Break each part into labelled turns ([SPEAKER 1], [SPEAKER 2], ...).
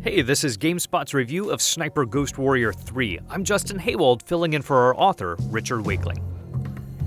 [SPEAKER 1] Hey, this is GameSpot's review of Sniper Ghost Warrior 3. I'm Justin Haywald, filling in for our author, Richard Wakeling.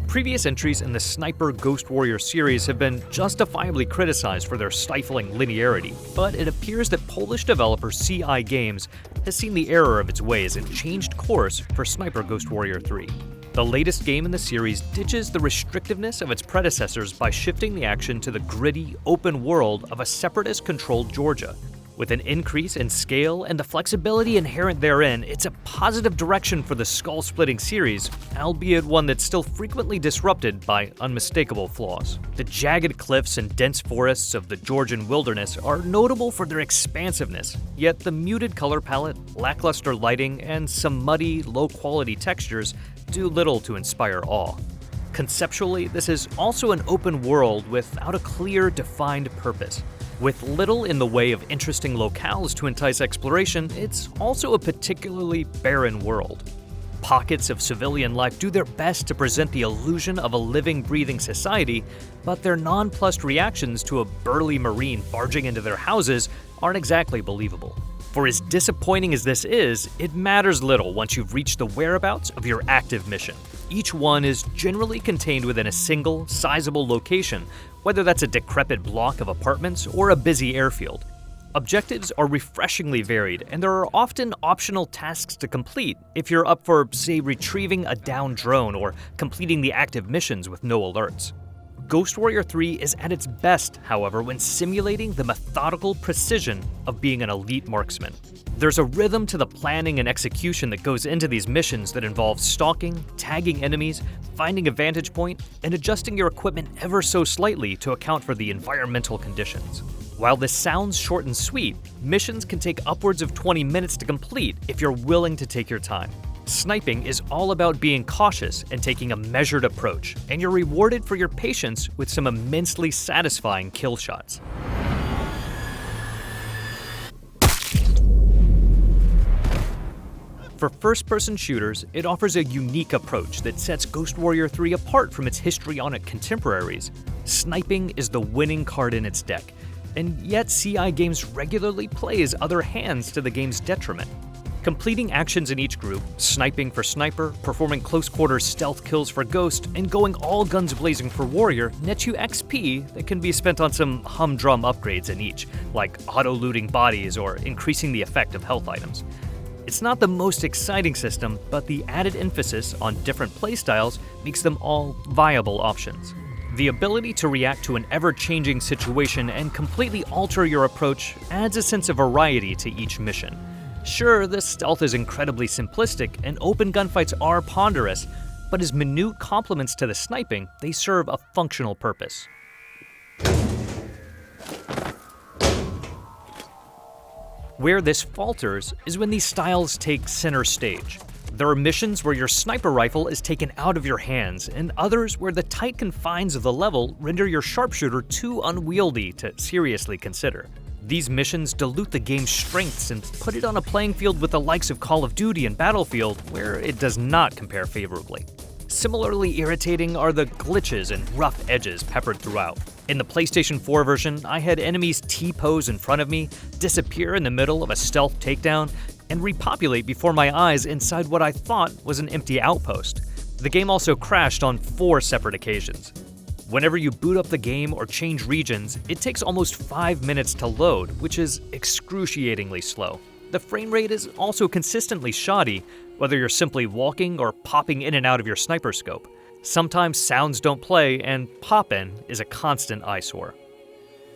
[SPEAKER 1] Previous entries in the Sniper Ghost Warrior series have been justifiably criticized for their stifling linearity, but it appears that Polish developer CI Games has seen the error of its ways and changed course for Sniper Ghost Warrior 3. The latest game in the series ditches the restrictiveness of its predecessors by shifting the action to the gritty, open world of a separatist-controlled Georgia. With an increase in scale and the flexibility inherent therein, it's a positive direction for the skull-splitting series, albeit one that's still frequently disrupted by unmistakable flaws. The jagged cliffs and dense forests of the Georgian wilderness are notable for their expansiveness, yet the muted color palette, lackluster lighting, and some muddy, low-quality textures do little to inspire awe. Conceptually, this is also an open world without a clear, defined purpose. With little in the way of interesting locales to entice exploration, it's also a particularly barren world. Pockets of civilian life do their best to present the illusion of a living, breathing society, but their nonplussed reactions to a burly Marine barging into their houses aren't exactly believable. For as disappointing as this is, it matters little once you've reached the whereabouts of your active mission. Each one is generally contained within a single, sizable location, whether that's a decrepit block of apartments or a busy airfield. Objectives are refreshingly varied, and there are often optional tasks to complete if you're up for, say, retrieving a downed drone or completing the active missions with no alerts. Ghost Warrior 3 is at its best, however, when simulating the methodical precision of being an elite marksman. There's a rhythm to the planning and execution that goes into these missions that involves stalking, tagging enemies, finding a vantage point, and adjusting your equipment ever so slightly to account for the environmental conditions. While this sounds short and sweet, missions can take upwards of 20 minutes to complete if you're willing to take your time. Sniping is all about being cautious and taking a measured approach, and you're rewarded for your patience with some immensely satisfying kill shots. For first-person shooters, it offers a unique approach that sets Ghost Warrior 3 apart from its histrionic contemporaries. Sniping is the winning card in its deck, and yet CI Games regularly plays other hands to the game's detriment. Completing actions in each group, sniping for Sniper, performing close-quarters stealth kills for Ghost, and going all guns blazing for Warrior nets you XP that can be spent on some humdrum upgrades in each, like auto-looting bodies or increasing the effect of health items. It's not the most exciting system, but the added emphasis on different playstyles makes them all viable options. The ability to react to an ever-changing situation and completely alter your approach adds a sense of variety to each mission. Sure, this stealth is incredibly simplistic, and open gunfights are ponderous, but as minute complements to the sniping, they serve a functional purpose. Where this falters is when these styles take center stage. There are missions where your sniper rifle is taken out of your hands, and others where the tight confines of the level render your sharpshooter too unwieldy to seriously consider. These missions dilute the game's strengths and put it on a playing field with the likes of Call of Duty and Battlefield, where it does not compare favorably. Similarly irritating are the glitches and rough edges peppered throughout. In the PlayStation 4 version, I had enemies T-pose in front of me, disappear in the middle of a stealth takedown, and repopulate before my eyes inside what I thought was an empty outpost. The game also crashed on 4 separate occasions. Whenever you boot up the game or change regions, it takes almost 5 minutes to load, which is excruciatingly slow. The frame rate is also consistently shoddy, whether you're simply walking or popping in and out of your sniper scope. Sometimes sounds don't play, and pop-in is a constant eyesore.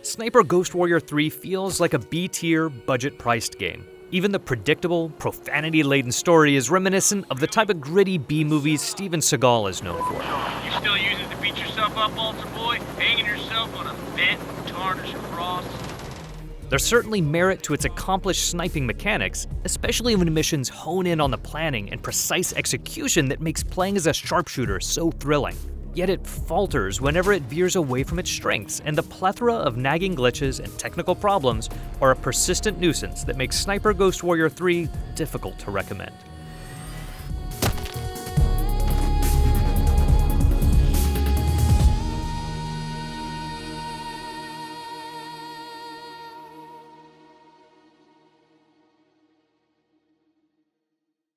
[SPEAKER 1] Sniper Ghost Warrior 3 feels like a B-tier, budget-priced game. Even the predictable, profanity-laden story is reminiscent of the type of gritty B-movies Steven Seagal is known for.
[SPEAKER 2] You still using to beat yourself up, altar boy? Hanging yourself on a bent, tarnished cross?
[SPEAKER 1] There's certainly merit to its accomplished sniping mechanics, especially when missions hone in on the planning and precise execution that makes playing as a sharpshooter so thrilling. Yet it falters whenever it veers away from its strengths, and the plethora of nagging glitches and technical problems are a persistent nuisance that makes Sniper Ghost Warrior 3 difficult to recommend.